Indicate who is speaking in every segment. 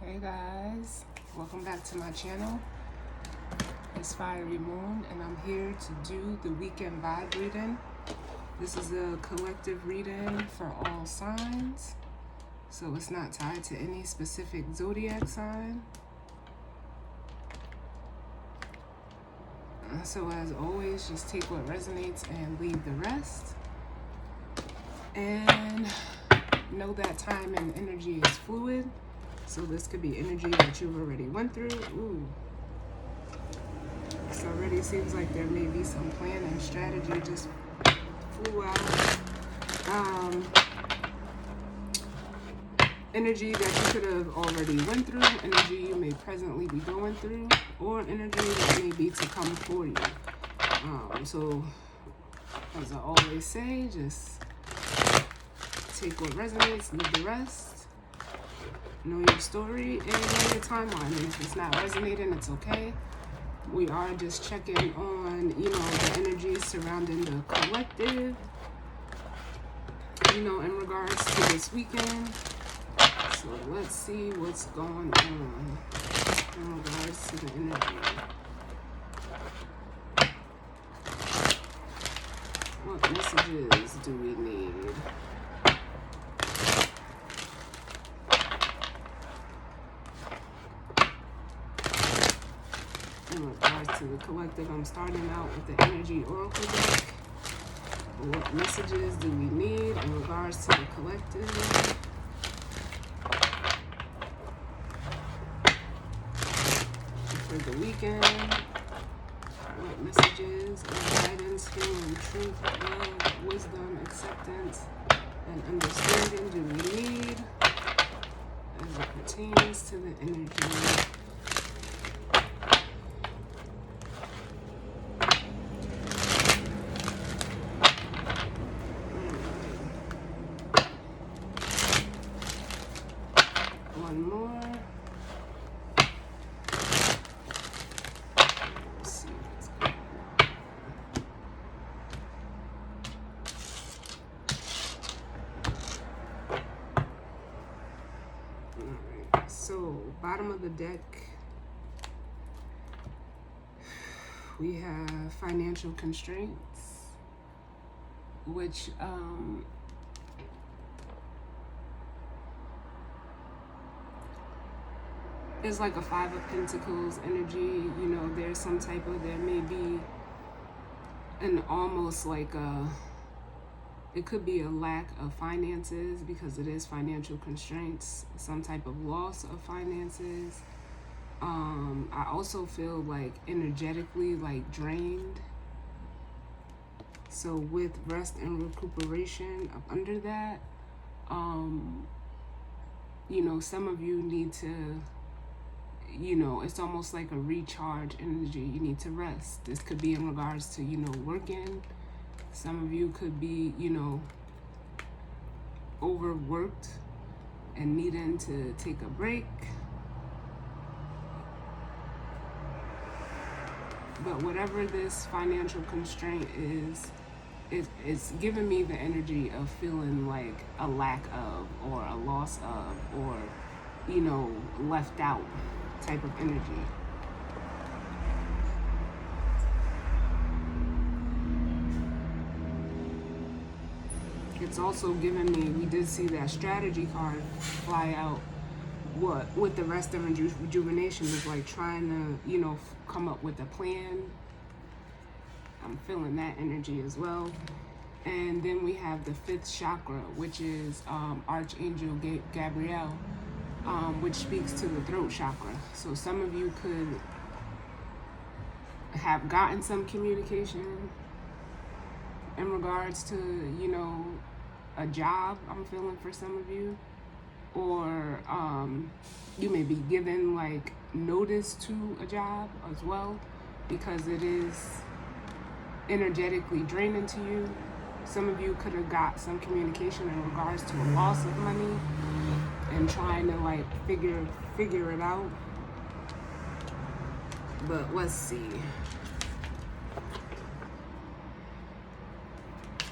Speaker 1: Hey guys, welcome back to my channel. It's Fiery Moon and I'm here to do the weekend vibe reading. This is a collective reading for all signs, so it's not tied to any specific zodiac sign. So as always, just take what resonates and leave the rest. And know that time and energy is fluid. So this could be energy that you've already went through. Ooh. This already seems like there may be some plan and strategy just flew out. Energy that you could have already went through, energy you may presently be going through, or energy that may be to come for you. So as I always say, just take what resonates, leave the rest. Know your story and know your timeline. And if it's not resonating, it's okay. We are just checking on, the energy surrounding the collective, in regards to this weekend. So let's see what's going on in regards to the energy. What messages do we need? In regards to the collective, I'm starting out with the energy oracle deck. What messages do we need in regards to the collective? For the weekend, what messages of guidance, healing, truth, love, wisdom, acceptance, and understanding do we need as it pertains to the energy? One more. Let's see what's going on. Alright, so bottom of the deck, we have financial constraints, which is like a Five of Pentacles energy. There's some type of, there may be an almost like it could be a lack of finances because it is financial constraints, some type of loss of finances. I also feel like energetically like drained. So with rest and recuperation up under that, some of you need to, it's almost like a recharge energy. You need to rest. This could be in regards to, working. Some of you could be, overworked and needing to take a break. But whatever this financial constraint is, it's giving me the energy of feeling like a lack of, or a loss of, or, left out type of energy. It's also giving me, we did see that strategy card fly out. What with the rest and rejuvenation is like trying to, come up with a plan. I'm feeling that energy as well. And then we have the fifth chakra, which is Archangel Gabriel, which speaks to the throat chakra. So some of you could have gotten some communication in regards to, a job, I'm feeling for some of you. Or you may be given like notice to a job as well, because it is energetically draining to you. Some of you could have got some communication in regards to a loss of money and trying to like figure it out. But let's see.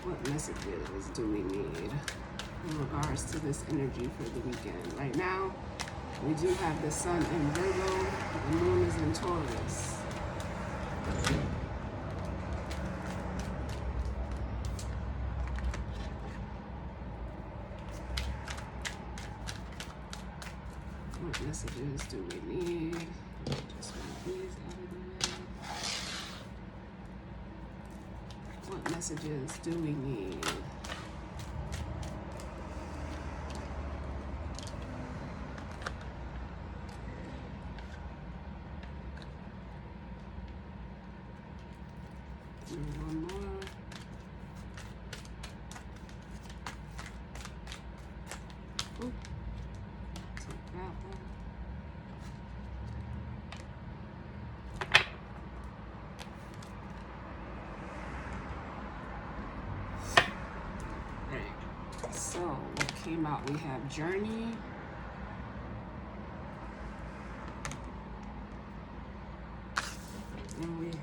Speaker 1: What messages do we need in regards to this energy for the weekend? Right now, We do have the sun in Virgo, the moon is in Taurus. What messages do we need? Just move these out of the way. What messages do we need? One more. Ooh. Take that one. Right. So what came out? We have Journey. And we have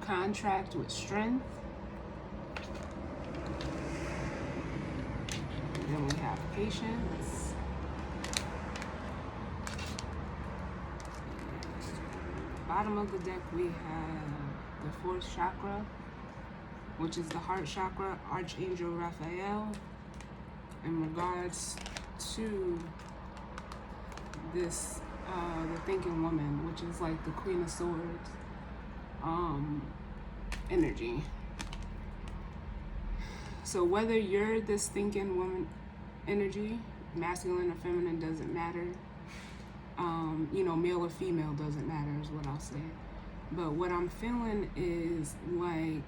Speaker 1: Contract with Strength. And then we have Patience. Bottom of the deck we have the fourth chakra, which is the heart chakra, Archangel Raphael, in regards to this the thinking woman, which is like the Queen of Swords energy. So whether you're this thinking woman energy, masculine or feminine, doesn't matter. Male or female doesn't matter is what I'll say. But what I'm feeling is like,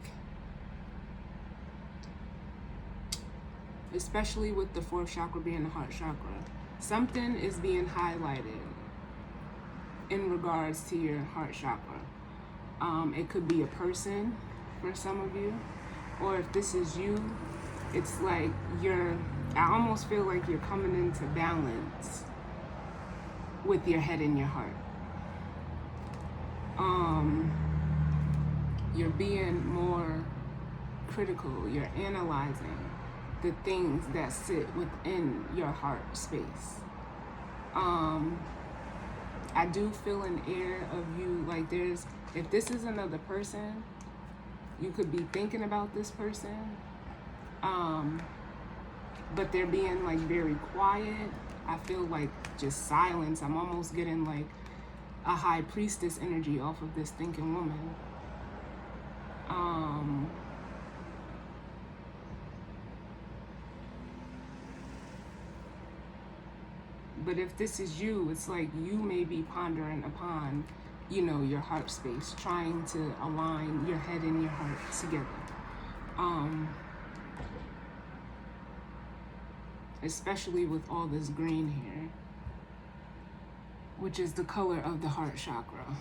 Speaker 1: especially with the fourth chakra being the heart chakra, something is being highlighted in regards to your heart chakra. It could be a person for some of you, or if this is you, it's like I almost feel like you're coming into balance with your head and your heart. You're being more critical, you're analyzing the things that sit within your heart space. I do feel an air of you, like if this is another person, you could be thinking about this person, but they're being like very quiet. I feel like just silence. I'm almost getting like a high priestess energy off of this thinking woman. But if this is you, it's like you may be pondering upon, your heart space, trying to align your head and your heart together. Especially with all this green here, which is the color of the heart chakra.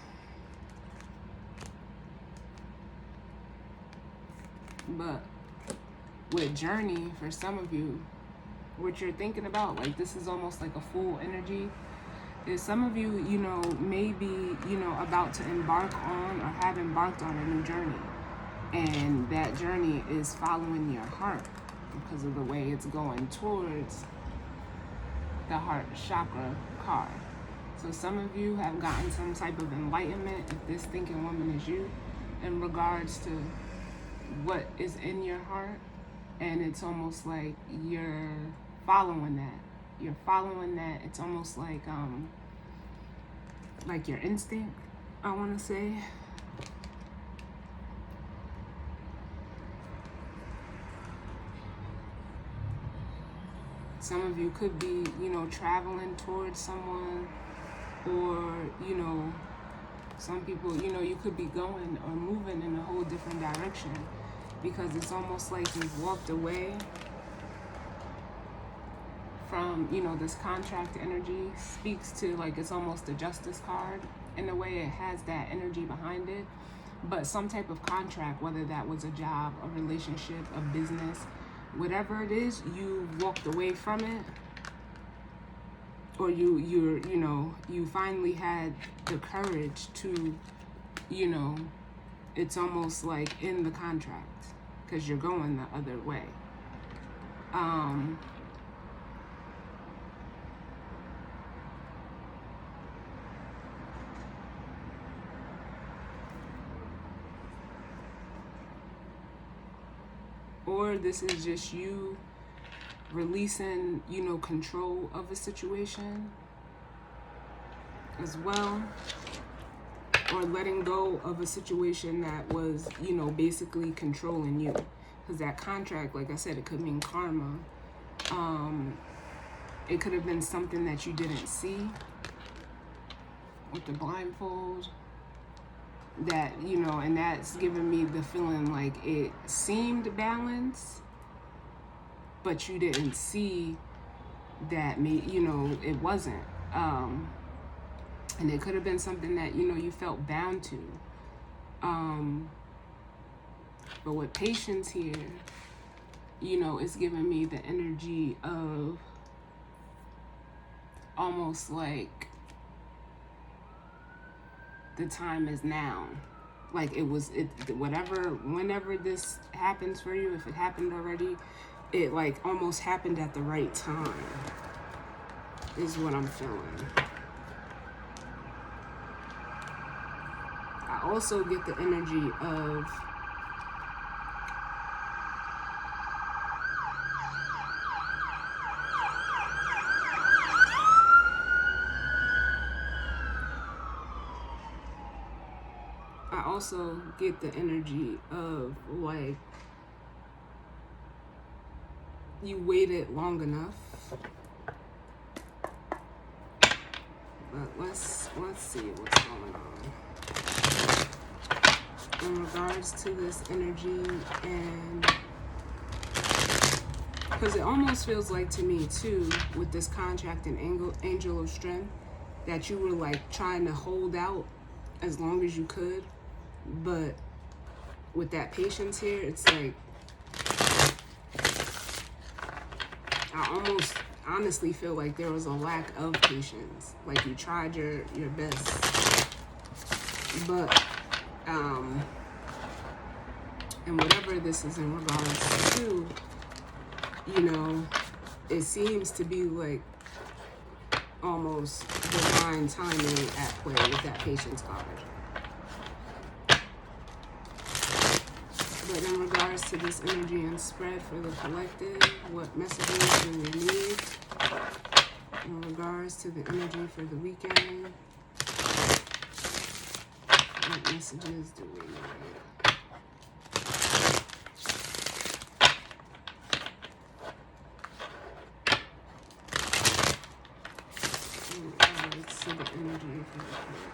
Speaker 1: But with Journey, for some of you, what you're thinking about, like this is almost like a full energy, is some of you, may be, about to embark on or have embarked on a new journey. And that journey is following your heart because of the way it's going towards the heart chakra card. So some of you have gotten some type of enlightenment, if this thinking woman is you, in regards to what is in your heart. And it's almost like you're following that. You're following that. It's almost like your instinct, I want to say. Some of you could be, traveling towards someone, or, some people, you could be going or moving in a whole different direction, because it's almost like you've walked away from, this contract energy. Speaks to like, it's almost a justice card in a way. It has that energy behind it, but some type of contract, whether that was a job, a relationship, a business, whatever it is, you walked away from it, or you finally had the courage to, it's almost like in the contract, because you're going the other way. or this is just you releasing, you know, control of a situation as well, or letting go of a situation that was, you know, basically controlling you. Because that contract, like I said, it could mean karma. It could have been something that you didn't see with the blindfold. That, you know, and that's giving me the feeling like it seemed balanced, but you didn't see that, you know, it wasn't. And it could have been something that, you know, you felt bound to. But with patience here, you know, it's giving me the energy of almost like the time is now. Like whenever this happens for you, if it happened already, it like almost happened at the right time, is what I'm feeling. I also get the energy of like you waited long enough. But let's see what's going on in regards to this energy. And because it almost feels like to me too, with this contract and angel of strength, that you were like trying to hold out as long as you could. But with that patience here, it's like I almost honestly feel like there was a lack of patience. Like you tried your best, but and whatever this is in regards to, you know, it seems to be like almost divine timing at play with that patience card. But in regards to this energy and spread for the collective, what messages do we need? In regards to the energy for the weekend, what messages do we need? In regards to the energy for the collective.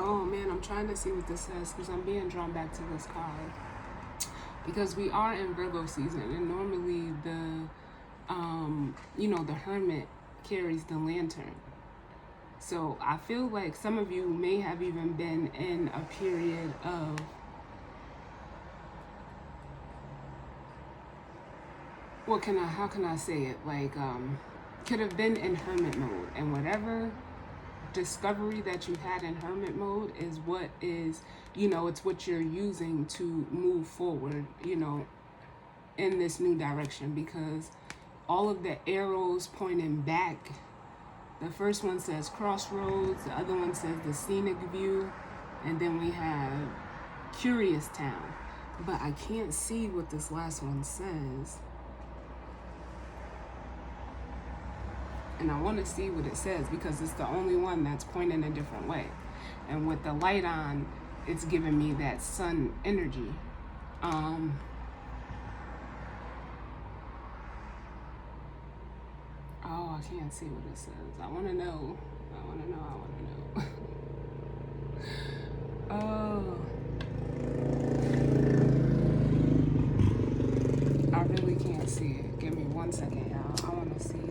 Speaker 1: Oh man, I'm trying to see what this says because I'm being drawn back to this card. Because we are in Virgo season, and normally you know, the Hermit carries the lantern. So I feel like some of you may have even been in a period of how can I say it? Like, could have been in Hermit mode, and whatever discovery that you had in Hermit mode is what is, you know, it's what you're using to move forward, you know, in this new direction. Because all of the arrows pointing back, the first one says crossroads, the other one says the scenic view, and then we have Curious Town. But I can't see what this last one says. And I want to see what it says because it's the only one that's pointing a different way. And with the light on, it's giving me that sun energy. Oh, I can't see what it says. I want to know. Oh. I really can't see it. Give me 1 second, y'all. I want to see it.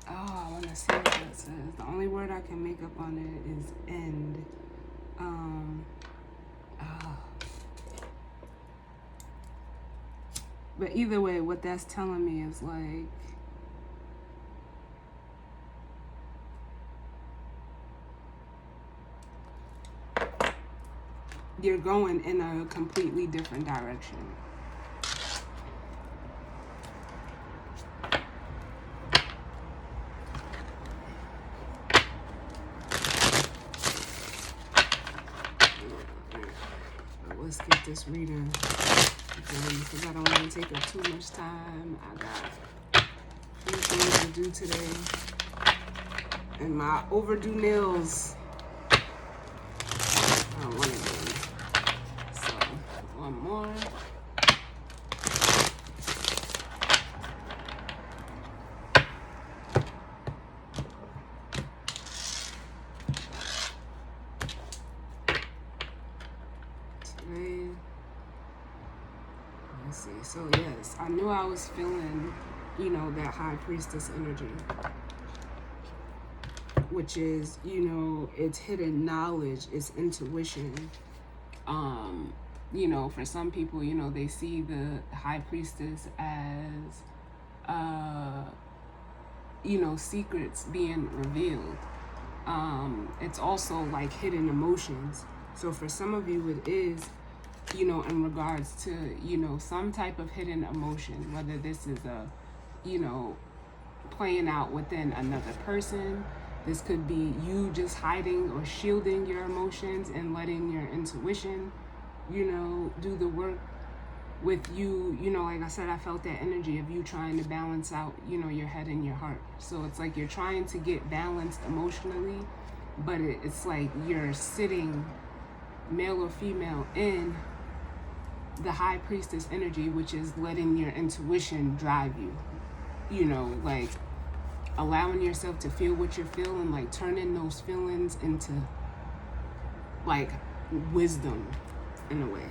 Speaker 1: Oh, I want to see what that says. The only word I can make up on it is end. Oh. But either way, what that's telling me is like, you're going in a completely different direction. Let's get this reading because I don't want to take up too much time. I got a few things to do today. And my overdue nails, I don't want to do them. So, one more. Let's see. So yes, I knew I was feeling, that high priestess energy, which is, it's hidden knowledge, it's intuition. For some people, they see the high priestess as, secrets being revealed. It's also like hidden emotions. So for some of you, it is, in regards to, some type of hidden emotion, whether this is playing out within another person. This could be you just hiding or shielding your emotions and letting your intuition, do the work with you. Like I said, I felt that energy of you trying to balance out, your head and your heart. So it's like you're trying to get balanced emotionally, but it's like you're sitting, male or female, in the high priestess energy, which is letting your intuition drive you, like allowing yourself to feel what you're feeling, like turning those feelings into like wisdom in a way.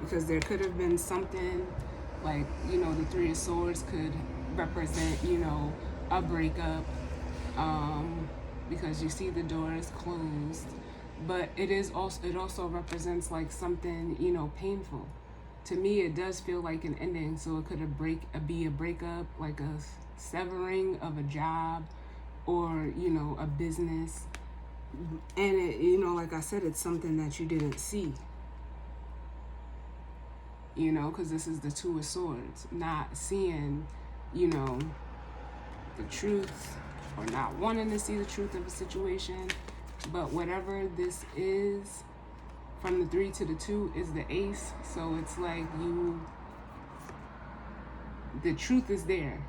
Speaker 1: Because there could have been something like, the Three of Swords could represent, a breakup, because you see the door is closed, but it also represents like something, painful. To me, it does feel like an ending. So it could be a breakup, like a severing of a job, or a business. And it, like I said, it's something that you didn't see. Because this is the Two of Swords, not seeing, the truth, or not wanting to see the truth of a situation. But whatever this is, from the 3 to the 2 is the Ace. So it's like the truth is there.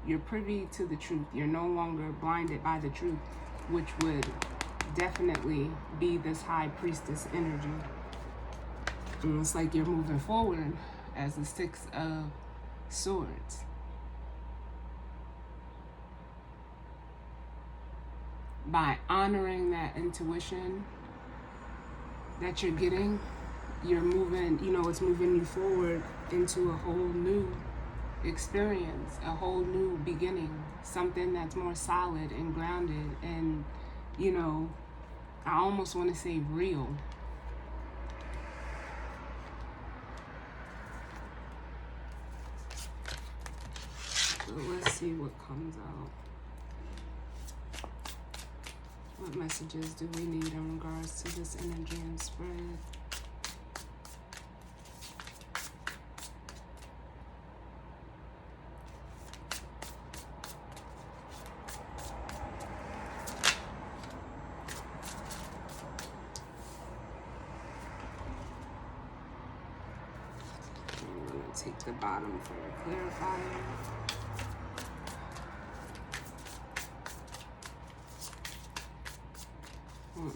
Speaker 1: You're privy to the truth. You're no longer blinded by the truth, which would definitely be this high priestess energy. And it's like you're moving forward as the 6 of Swords. By honoring that intuition that you're getting, you're moving, it's moving you forward into a whole new experience, a whole new beginning, something that's more solid and grounded and, I almost want to say real. So let's see what comes out. What messages do we need in regards to this energy and spread? I'm going to take the bottom for the clarifier.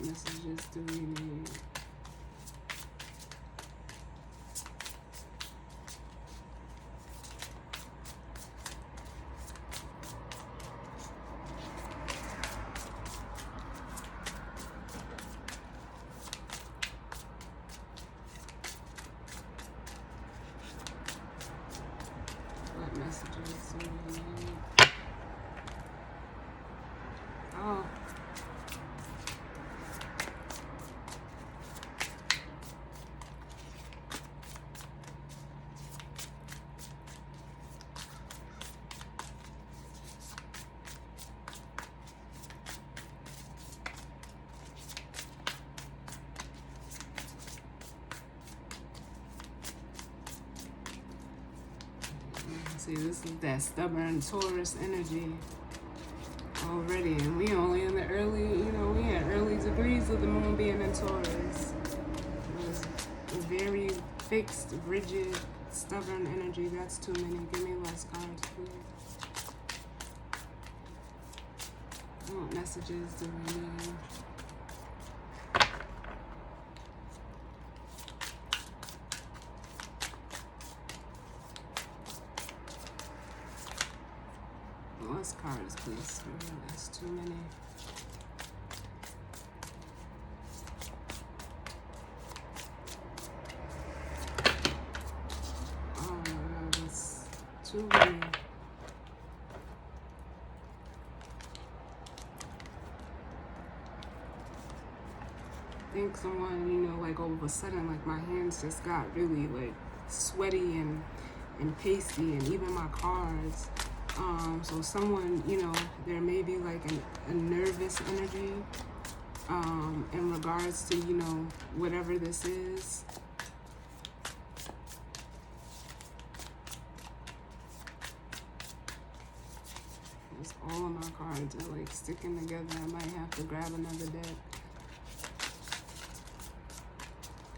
Speaker 1: What messages do we need? What messages do we need? Oh. See, this is that stubborn Taurus energy already, and we only in the early, we had early degrees of the moon being in Taurus. It was a very fixed, rigid, stubborn energy. That's too many. Give me less cards, please. What messages do we need? Less cards, please. That's too many. Oh my God, that's too many. I think someone, like all of a sudden, like my hands just got really like sweaty and pasty, and even my cards. So someone, there may be like a nervous energy in regards to, whatever this is. Just all of my cards are like sticking together. I might have to grab another deck.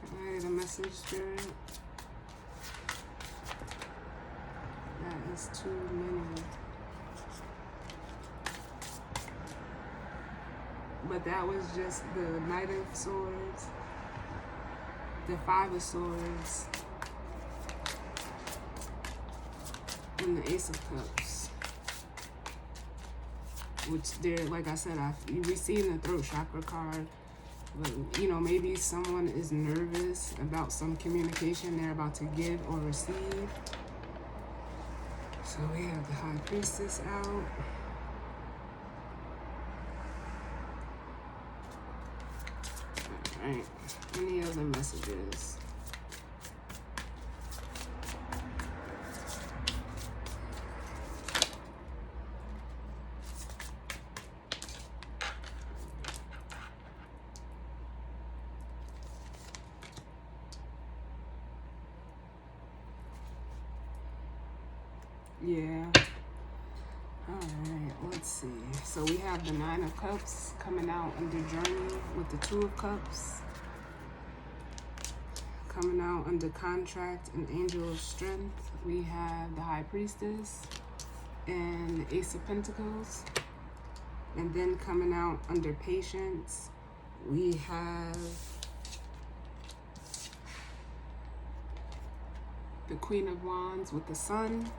Speaker 1: Can I get a message, Spirit? That is too many. But that was just the Knight of Swords, the Five of Swords, and the Ace of Cups. Which they're, like I said, we see in the Throat Chakra card. But, maybe someone is nervous about some communication they're about to give or receive. So we have the High Priestess out. Alright, any other messages? Yeah. Alright, let's see. So we have the Nine of Cups coming out under Journey with the Two of Cups. Coming out under Contract and Angel of Strength. We have the High Priestess and the Ace of Pentacles. And then coming out under Patience, we have the Queen of Wands with the Sun.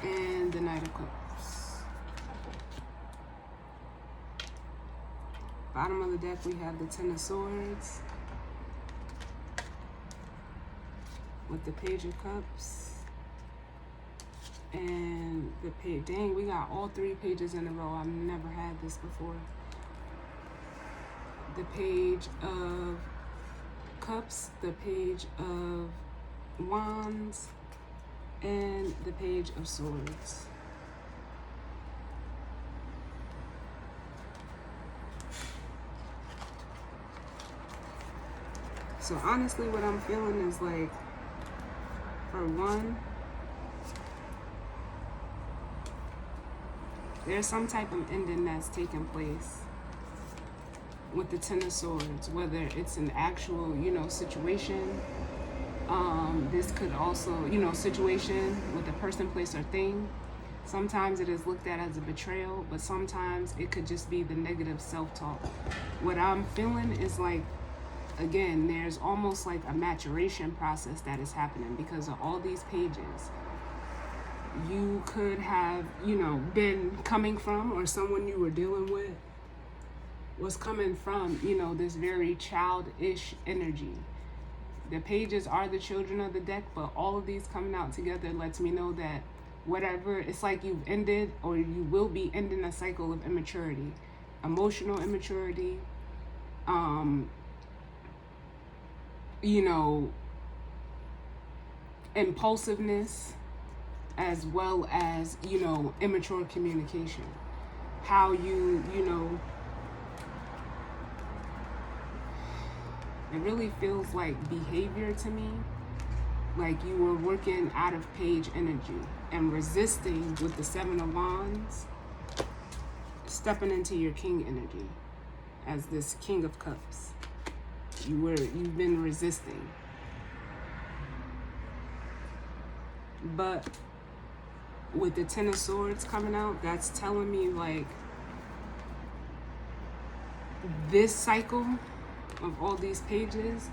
Speaker 1: And the Knight of Cups. Bottom of the deck, we have the Ten of Swords with the Page of Cups and the Page. Dang, we got all three pages in a row. I've never had this before. The Page of Cups, the Page of Wands, and the Page of Swords. So honestly, what I'm feeling is like, for one, there's some type of ending that's taking place with the Ten of Swords, whether it's an actual, situation. This could also, situation with a person, place, or thing. Sometimes it is looked at as a betrayal, but sometimes it could just be the negative self-talk. What I'm feeling is like, again, there's almost like a maturation process that is happening because of all these pages. You could have, been coming from, or someone you were dealing with was coming from, this very childish energy. The pages are the children of the deck, but all of these coming out together lets me know that whatever, it's like you've ended or you will be ending a cycle of immaturity, emotional immaturity, impulsiveness, as well as, immature communication. How it really feels like behavior to me, like you were working out of page energy and resisting with the Seven of Wands, stepping into your king energy as this King of Cups. You've been resisting. But with the Ten of Swords coming out, that's telling me like this cycle of all these pages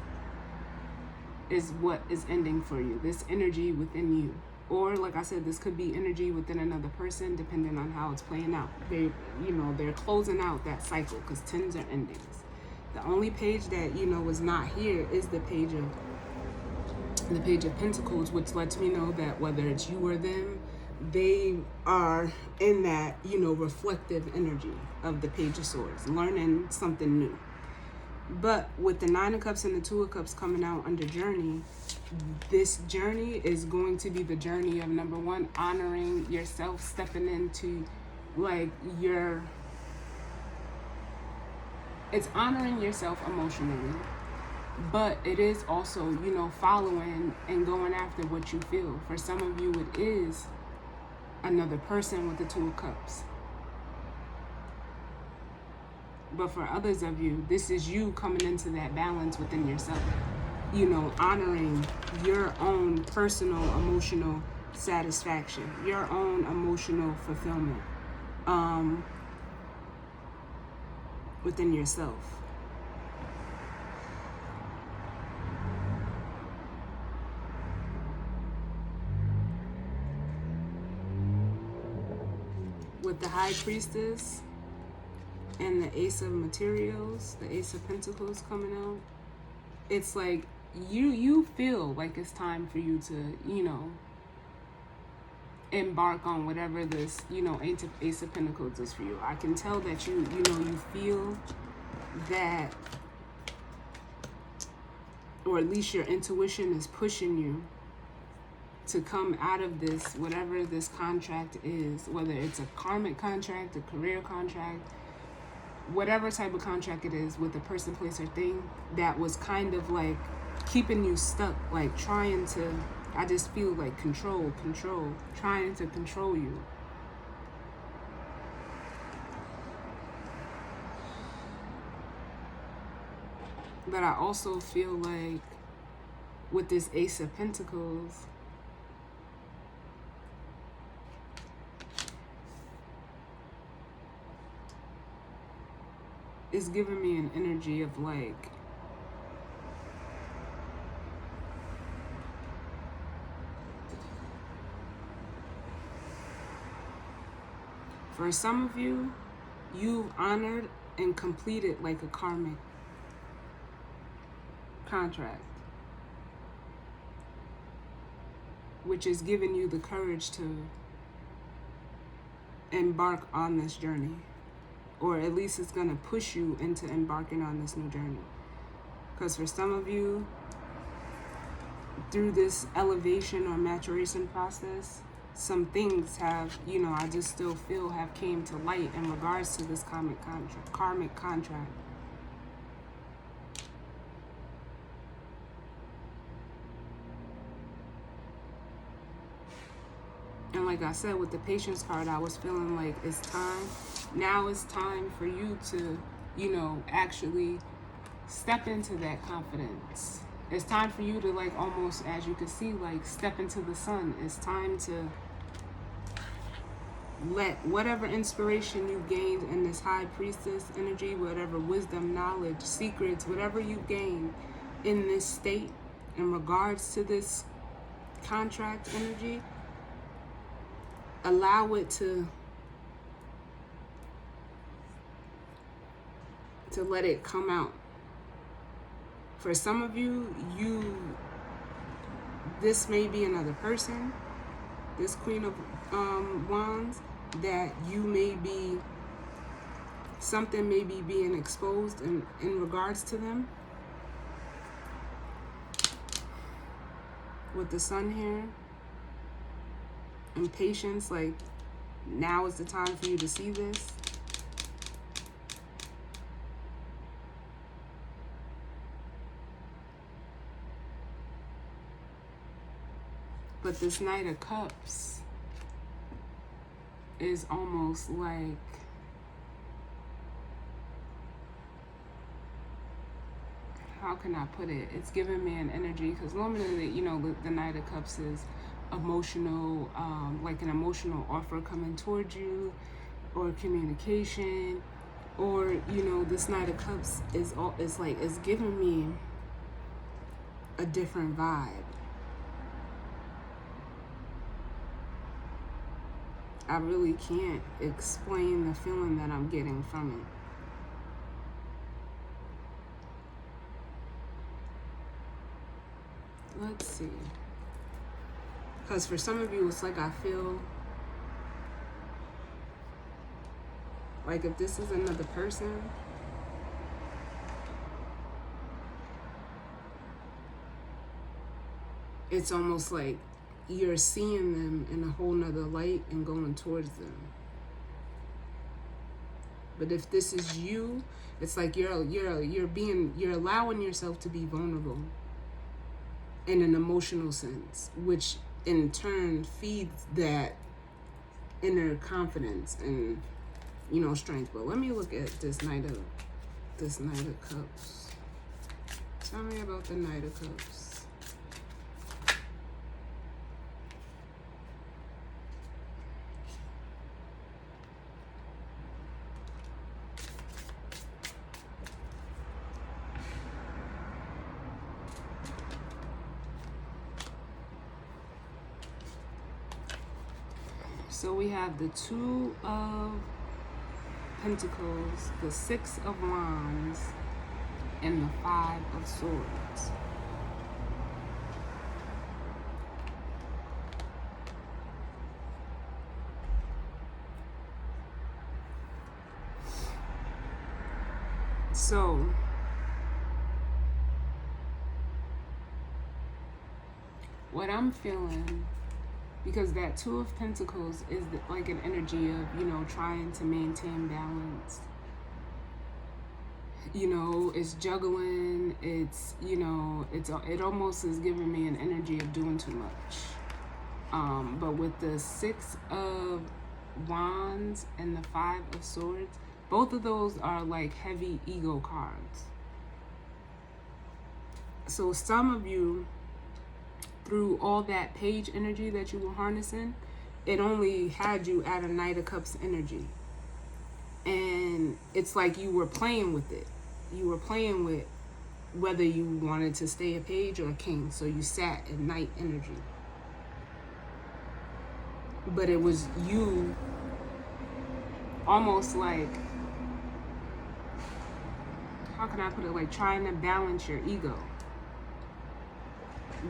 Speaker 1: is what is ending for you. This energy within you. Or like I said, this could be energy within another person, depending on how it's playing out. They're closing out that cycle because tens are endings. The only page that, is not here is the Page of Pentacles, which lets me know that whether it's you or them, they are in that, reflective energy of the Page of Swords, learning something new. But with the Nine of Cups and the Two of Cups coming out under journey, this journey is going to be the journey of, number one, honoring yourself, stepping into like it's honoring yourself emotionally, but it is also, following and going after what you feel. For some of you, it is another person with the Two of Cups. But for others of you, this is you coming into that balance within yourself. Honoring your own personal emotional satisfaction, your own emotional fulfillment within yourself. With the High Priestess and the Ace of Materials, the Ace of Pentacles coming out, it's like you feel like it's time for you to, embark on whatever this, Ace of Pentacles is for you. I can tell that you feel that, or at least your intuition is pushing you to come out of this, whatever this contract is, whether it's a karmic contract, a career contract, whatever type of contract it is with a person, place, or thing that was kind of like keeping you stuck, like trying to, I just feel like control, trying to control you. But I also feel like with this Ace of Pentacles, it's giving me an energy of like, for some of you, you've honored and completed like a karmic contract, which is giving you the courage to embark on this journey. Or at least it's going to push you into embarking on this new journey. Because for some of you, through this elevation or maturation process, some things have, I just still feel have came to light in regards to this karmic contract. And like I said, with the Patience card, I was feeling like it's time. Now it's time for you to, actually step into that confidence. It's time for you to like almost, as you can see, like step into the sun. It's time to let whatever inspiration you gained in this high priestess energy, whatever wisdom, knowledge, secrets, whatever you gained in this state in regards to this contract energy, allow it to let it come out. For some of you, this may be another person, this Queen of Wands, that you may be, something may be being exposed in regards to them. With the Sun here. And patience, like, now is the time for you to see this. But this Knight of Cups is almost like, how can I put it? It's giving me an energy, because normally, you know, the Knight of Cups is emotional, like an emotional offer coming towards you, or communication, or, you know, this Knight of Cups is giving me a different vibe. I really can't explain the feeling that I'm getting from it. Let's see. Because for some of you, it's like I feel like if this is another person, it's almost like you're seeing them in a whole nother light and going towards them. But if this is you, it's like you're allowing yourself to be vulnerable in an emotional sense, which in turn feeds that inner confidence and, you know, strength. But let me look at this Knight of Cups. Tell me about the Knight of Cups. So we have the Two of Pentacles, the Six of Wands, and the Five of Swords. So what I'm feeling, because that Two of Pentacles is like an energy of, you know, trying to maintain balance. You know, it's juggling, it's, you know, it almost is giving me an energy of doing too much. But with the Six of Wands and the Five of Swords, both of those are like heavy ego cards. So some of you, through all that page energy that you were harnessing, it only had you at a Knight of Cups energy. And it's like you were playing with it. You were playing with whether you wanted to stay a page or a king. So you sat in Knight energy. But it was you almost like, how can I put it, like trying to balance your ego.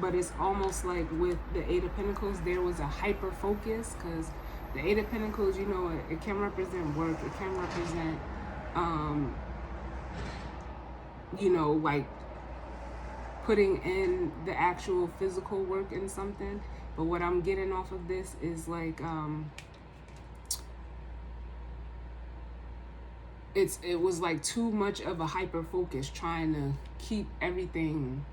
Speaker 1: But it's almost like with the Eight of Pentacles, there was a hyper focus, because the Eight of Pentacles, you know, it can represent work, it can represent, you know, like putting in the actual physical work in something. But what I'm getting off of this is like, it was like too much of a hyper focus, trying to keep everything,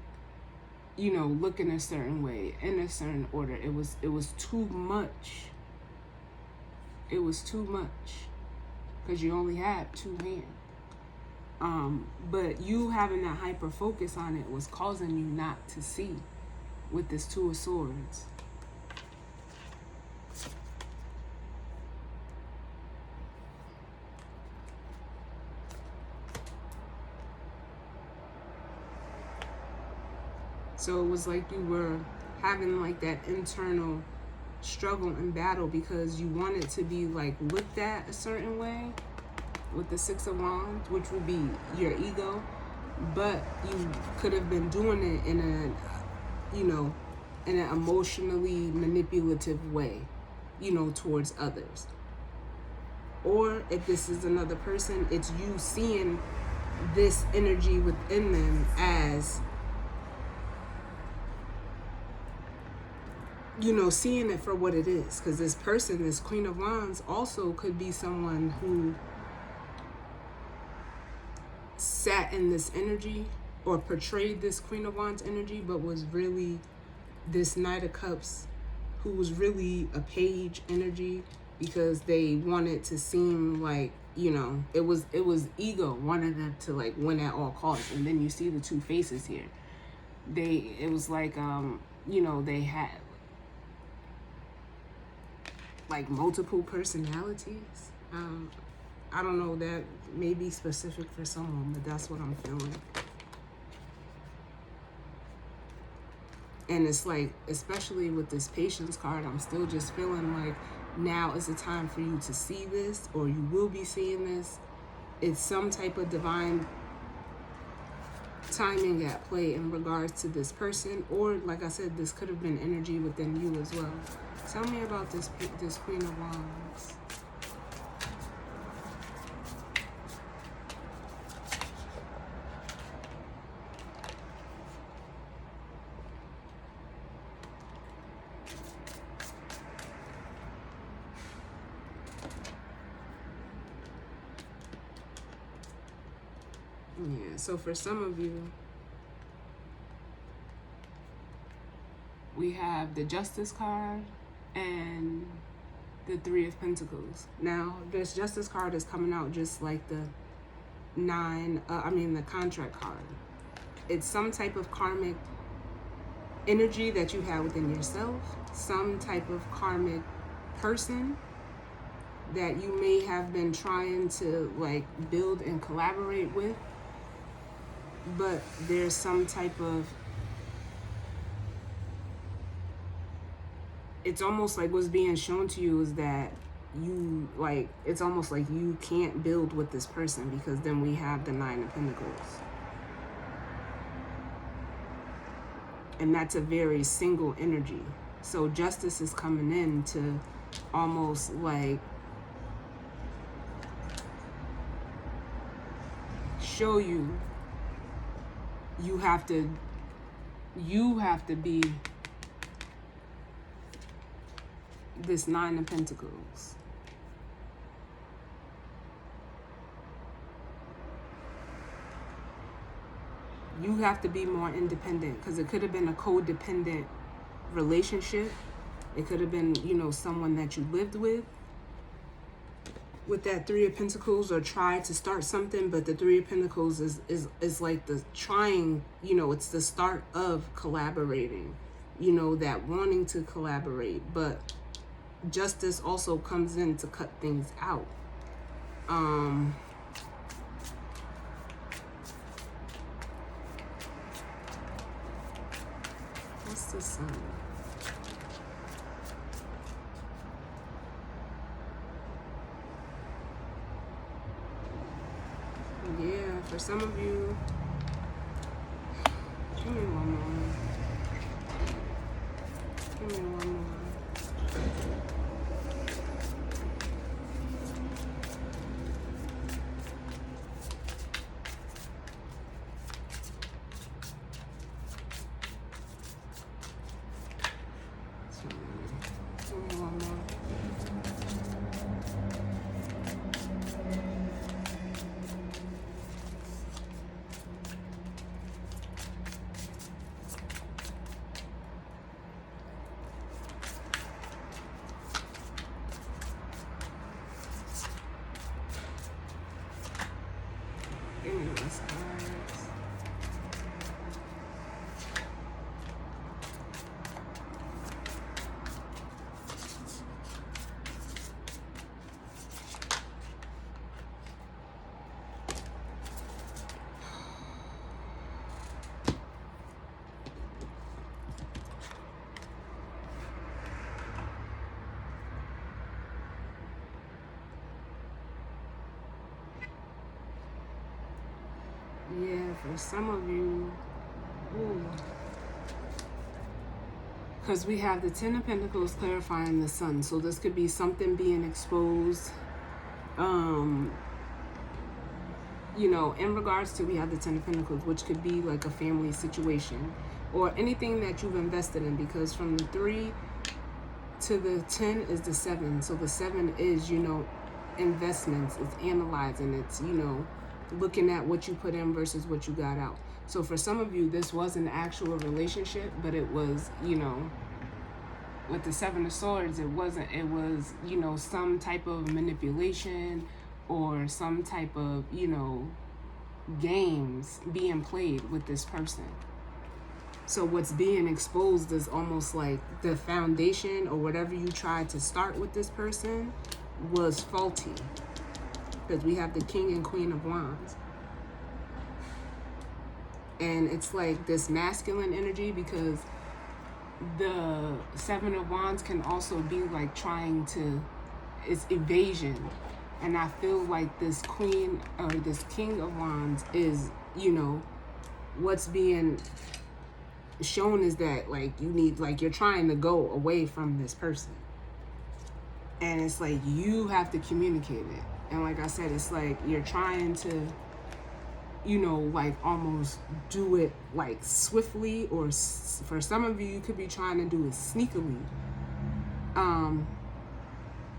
Speaker 1: you know, looking a certain way, in a certain order. It was too much. It was too much, because you only had two hands. But you having that hyper focus on it was causing you not to see with this Two of Swords. So it was like you were having like that internal struggle and battle because you wanted to be like looked at a certain way with the Six of Wands, which would be your ego, but you could have been doing it in a, you know, in an emotionally manipulative way, you know, towards others. Or if this is another person, it's you seeing this energy within them as, you know, seeing it for what it is. Because this person, this Queen of Wands, also could be someone who sat in this energy or portrayed this Queen of Wands energy, but was really this Knight of Cups, who was really a page energy, because they wanted to seem like, you know, it was ego wanted them to like win at all costs. And then you see the two faces here. It was like, you know, they had like multiple personalities. I don't know, that may be specific for someone, but that's what I'm feeling. And it's like, especially with this patience card, I'm still just feeling like now is the time for you to see this, or you will be seeing this. It's some type of divine timing at play in regards to this person, or like I said, this could have been energy within you as well. Tell me about this Queen of Wands. Yeah, so for some of you, we have the Justice card and the Three of Pentacles. Now, this Justice card is coming out just like the the Contract card. It's some type of karmic energy that you have within yourself, some type of karmic person that you may have been trying to like build and collaborate with, but there's some type of, it's almost like what's being shown to you is that you like, it's almost like you can't build with this person, because then we have the Nine of Pentacles. And that's a very single energy. So justice is coming in to almost like show you you have to be this Nine of Pentacles. You have to be more independent, because it could have been a codependent relationship. It could have been, you know, someone that you lived with that Three of Pentacles, or tried to start something, but the Three of Pentacles is like the trying, you know, it's the start of collaborating, you know, that wanting to collaborate, but justice also comes in to cut things out. What's the Sun? Yeah, for some of you, give me one more. Give me one more. Yeah, for some of you, because we have the Ten of Pentacles clarifying the Sun, so this could be something being exposed. You know, in regards to, we have the Ten of Pentacles, which could be like a family situation or anything that you've invested in, because from the 3 to the 10 is the 7. So the 7 is, you know, investments. It's analyzing. It's, you know, looking at what you put in versus what you got out. So for some of you, this was an actual relationship, but it was, you know, with the 7 of Swords, it wasn't. It was, you know, some type of manipulation or some type of, you know, games being played with this person. So what's being exposed is almost like the foundation or whatever you tried to start with this person was faulty. Because we have the King and Queen of Wands. And it's like this masculine energy, because the 7 of Wands can also be like trying to, it's evasion. And I feel like this Queen or this King of Wands is, you know, what's being shown is that like you need, like you're trying to go away from this person. And it's like you have to communicate it. And like I said, it's like you're trying to, you know, like almost do it like swiftly, or for some of you, you could be trying to do it sneakily.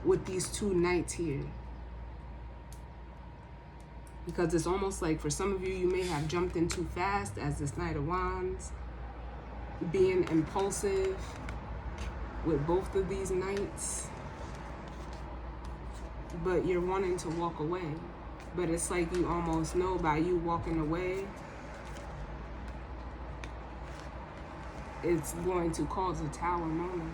Speaker 1: With these 2 knights here. Because it's almost like for some of you, you may have jumped in too fast as this Knight of Wands. Being impulsive with both of these knights. But you're wanting to walk away. But it's like you almost know by you walking away, it's going to cause a Tower moment.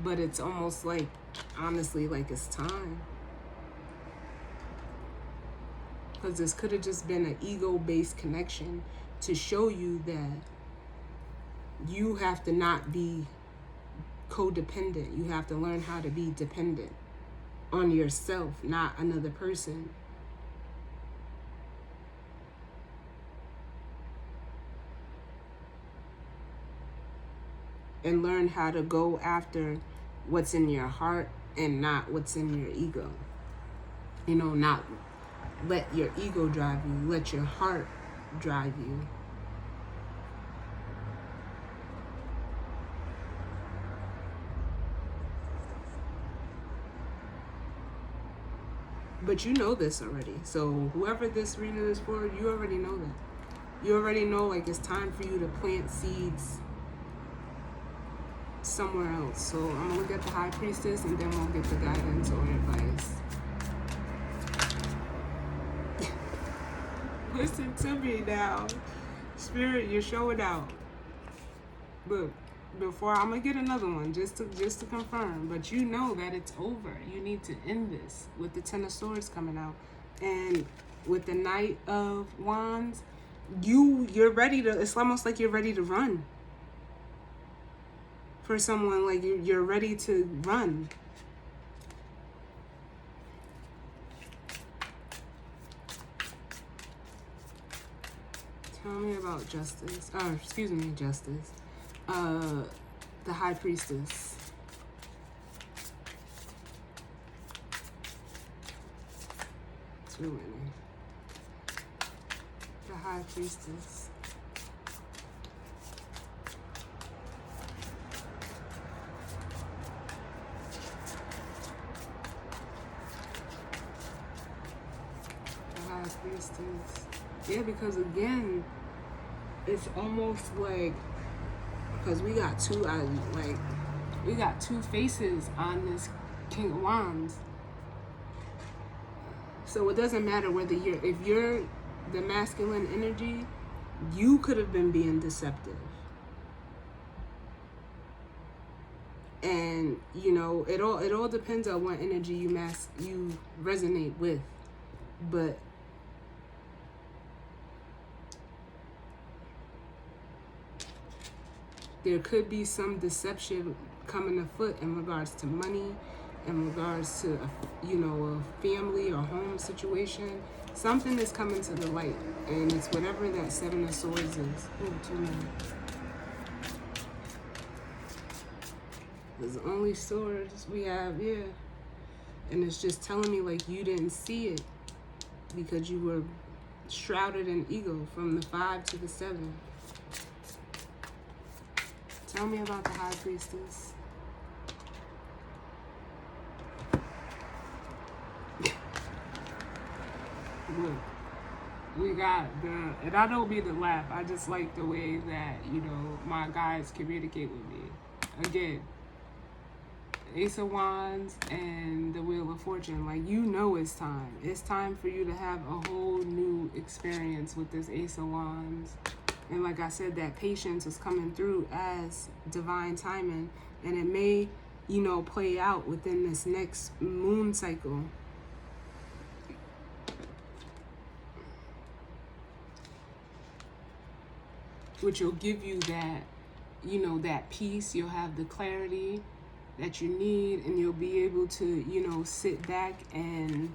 Speaker 1: But it's almost like, honestly, like it's time. Because this could have just been an ego-based connection to show you that you have to not be codependent. You have to learn how to be dependent on yourself, not another person. And learn how to go after what's in your heart and not what's in your ego. You know, not let your ego drive you. Let your heart drive you. But you know this already. So whoever this reading is for, you already know that. You already know, like, it's time for you to plant seeds somewhere else. So I'm gonna look at the High Priestess, and then we'll get the guidance or advice. Listen to me now. Spirit, you're showing out. But before, I'm gonna get another one just to confirm. But you know that it's over. You need to end this with the 10 of Swords coming out, and with the Knight of Wands, you're ready to. It's almost like you're ready to run. For someone, like you're ready to run. Tell me about Justice. Excuse me, Justice. The High Priestess. Too many. The High Priestess. Priestess. Yeah, because again, it's almost like, because we got two faces on this King of Wands. So it doesn't matter whether if you're the masculine energy, you could have been being deceptive. And you know, it all depends on what energy you resonate with. But there could be some deception coming afoot in regards to money, in regards to a family or home situation. Something is coming to the light, and it's whatever that Seven of Swords is. Oh, too many. There's only swords we have, yeah. And it's just telling me like you didn't see it because you were shrouded in ego from the 5 to the 7. Tell me about the High Priestess. Look, we got and I don't mean to laugh, I just like the way that, my guides communicate with me. Again, Ace of Wands and the Wheel of Fortune, like it's time. It's time for you to have a whole new experience with this Ace of Wands. And like I said, that patience is coming through as divine timing, and it may, play out within this next moon cycle. Which will give you that, that peace. You'll have the clarity that you need, and you'll be able to, sit back and,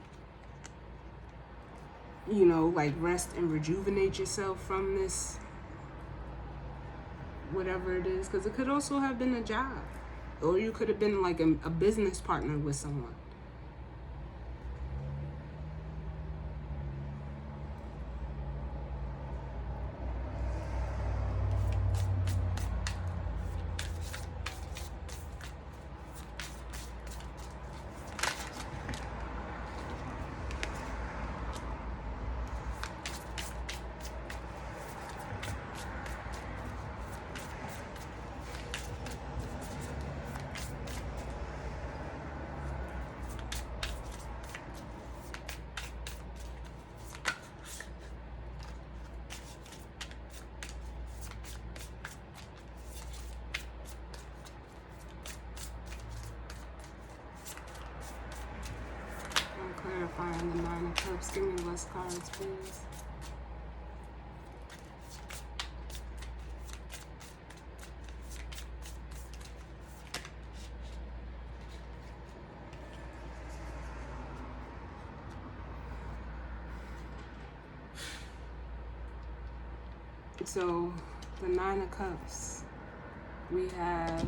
Speaker 1: like rest and rejuvenate yourself from this, whatever it is. Because it could also have been a job, or you could have been like a business partner with someone. Clarifying the Nine of Cups. Give me less cards, please. So, the Nine of Cups, we have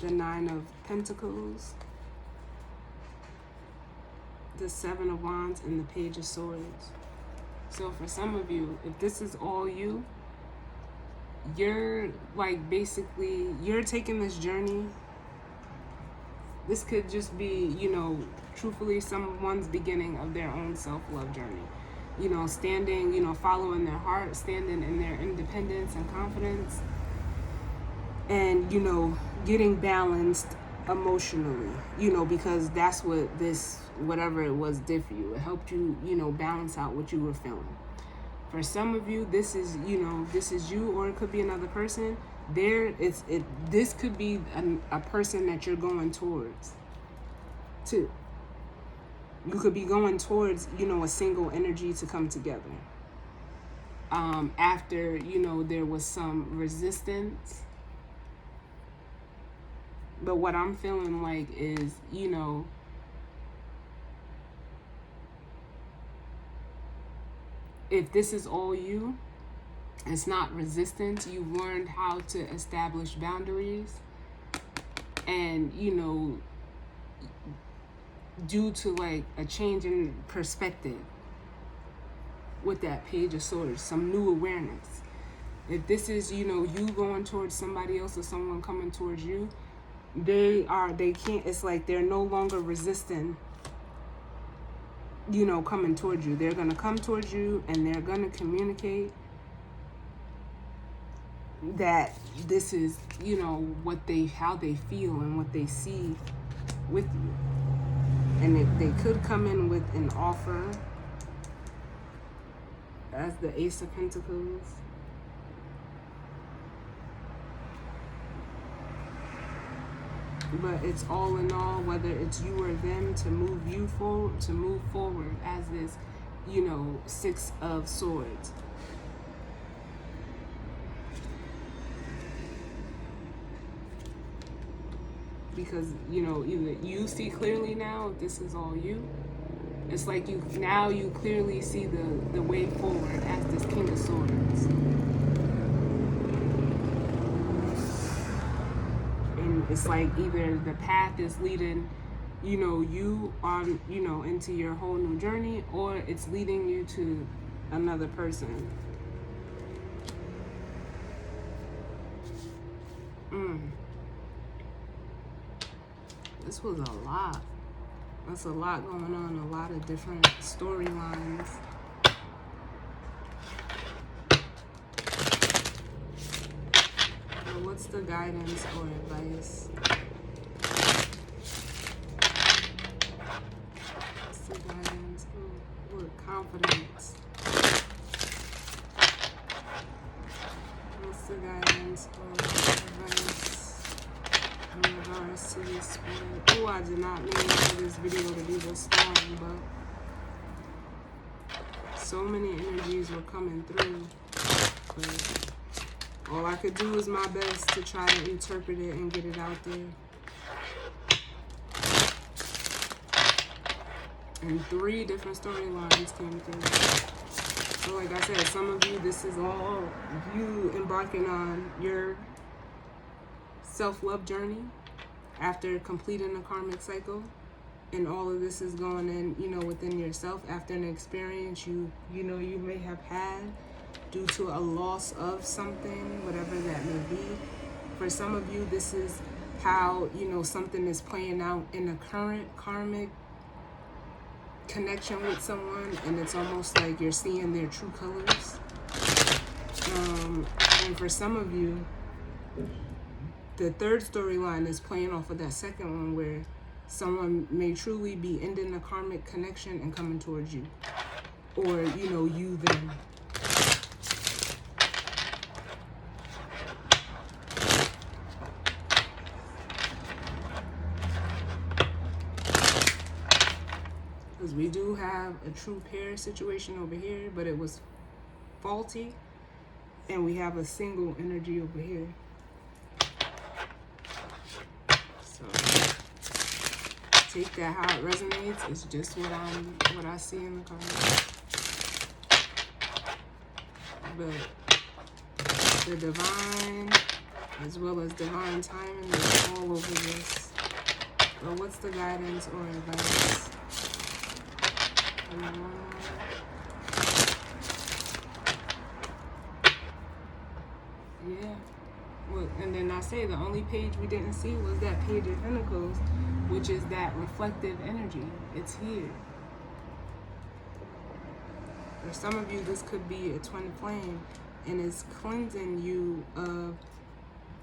Speaker 1: the Nine of Pentacles, the Seven of Wands, and the Page of Swords. So for some of you, if this is all you, you're like basically, you're taking this journey. This could just be, truthfully someone's beginning of their own self-love journey. Standing, following their heart, standing in their independence and confidence, and, getting balanced emotionally, because that's what this, whatever it was, did for you. It helped you, balance out what you were feeling. For some of you, this is you, or it could be another person. This could be a person that you're going towards, too. You could be going towards, a single energy to come together. After, there was some resistance. But what I'm feeling like is, if this is all you, it's not resistance. You've learned how to establish boundaries. And, due to like a change in perspective with that Page of Swords, some new awareness. If this is, you going towards somebody else or someone coming towards you, they can't, it's like they're no longer resisting, coming towards you. They're going to come towards you, and they're going to communicate that this is, how they feel and what they see with you. And they could come in with an offer as the Ace of Pentacles. But it's all in all, whether it's you or them, to move forward as this, Six of Swords. because, you know, either you see clearly now if this is all you. It's like you clearly see the way forward as this King of Swords. And it's like either the path is leading, you know, you on, you know, into your whole new journey, or it's leading you to another person. This was a lot. That's a lot going on, a lot of different storylines. So what's the guidance or advice? What's the guidance? Oh, what confidence? What's the guidance or advice in regards to this spirit? Oh, I did not mean for this video to be this long, but so many energies were coming through. But all I could do is my best to try to interpret it and get it out there. And 3 different storylines came through. So like I said, some of you, this is all you embarking on your self-love journey after completing the karmic cycle. And all of this is going in, you know, within yourself after an experience you know you may have had due to a loss of something, whatever that may be. For some of you, this is how, you know, something is playing out in a current karmic connection with someone, and it's almost like you're seeing their true colors. And for some of you, the 3rd storyline is playing off of that second one, where someone may truly be ending a karmic connection and coming towards you, or, you know, you them. Because we do have a true pair situation over here, but it was faulty, and we have a single energy over here. So take that how it resonates. It's just what I see in the cards. But the divine as well as divine timing is all over this. But what's the guidance or advice? Yeah. Well, and then I say the only page we didn't see was that Page of Pentacles, which is that reflective energy. It's here. For some of you, this could be a twin flame, and it's cleansing you of,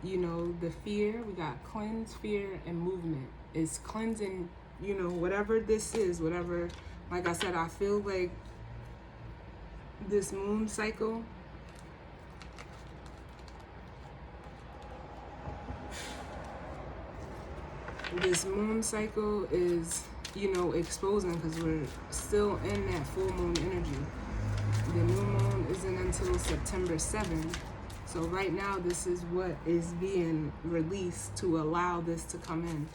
Speaker 1: you know, the fear. We got cleanse, fear, and movement. It's cleansing, you know, whatever this is, whatever. Like I said, I feel like this moon cycle, is, you know, exposing, because we're still in that full moon energy. The new moon isn't until September 7th. So right now, this is what is being released to allow this to come in.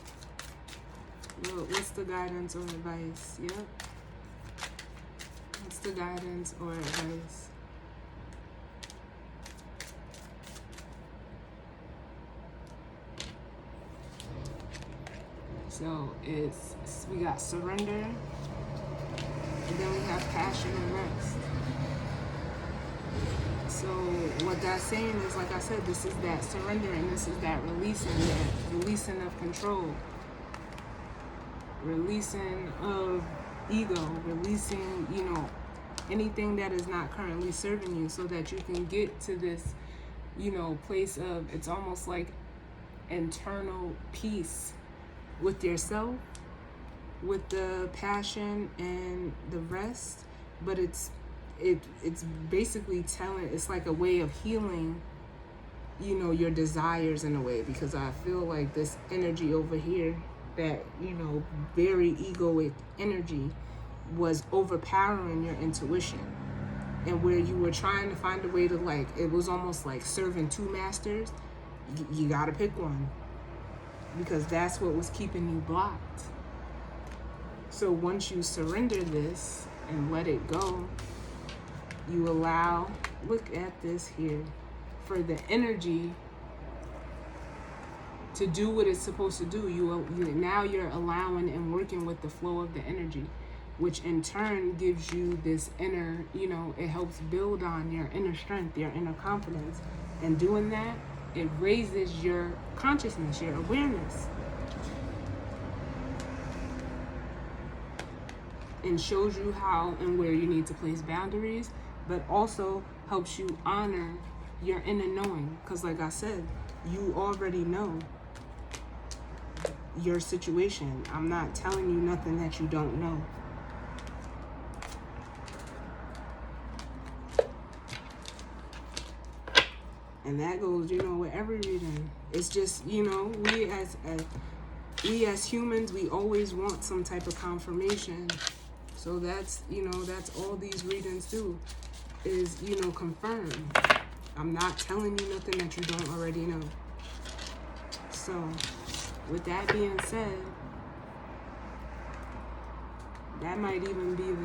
Speaker 1: Well, what's the guidance or advice? Yep. What's the guidance or advice? So we got surrender, and then we have passion and rest. So what that's saying is, like I said, this is that surrender, and this is that releasing of control, releasing of ego, releasing, you know, anything that is not currently serving you, so that you can get to this, you know, place of, it's almost like internal peace with yourself, with the passion and the rest. But it's basically it's like a way of healing, you know, your desires in a way, because I feel like this energy over here, that, you know, very egoic energy, was overpowering your intuition, and where you were trying to find a way to, like, it was almost like serving 2 masters. You gotta pick one. because that's what was keeping you blocked. So once you surrender this and let it go, you allow, look at this here, for the energy to do what it's supposed to do. Now you're allowing and working with the flow of the energy, which in turn gives you this inner, it helps build on your inner strength, your inner confidence. And doing that, it raises your consciousness, your awareness, and shows you how and where you need to place boundaries, but also helps you honor your inner knowing. Because like I said, you already know your situation. I'm not telling you nothing that you don't know. And that goes, with every reading. It's just, we as humans, we always want some type of confirmation. So that's, that's all these readings do, is, confirm. I'm not telling you nothing that you don't already know. So, with that being said, that might even be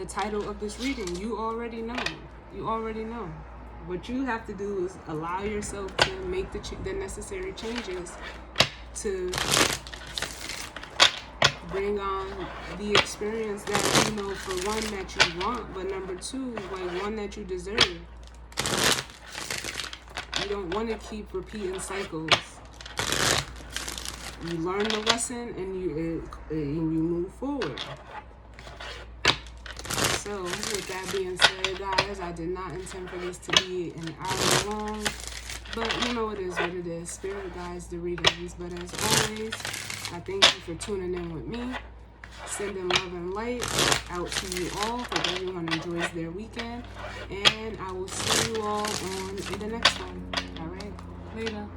Speaker 1: the title of this reading. You already know. You already know. What you have to do is allow yourself to make the necessary changes to bring on the experience that, for one, that you want, but number two, like one that you deserve. You don't want to keep repeating cycles. You learn the lesson and you move forward. So, with that being said, guys, I did not intend for this to be an hour long, but it is what it is. Spirit guides the readings. But as always, I thank you for tuning in with me. Sending love and light out to you all. Hope everyone enjoys their weekend. And I will see you all on the next one. All right? Later.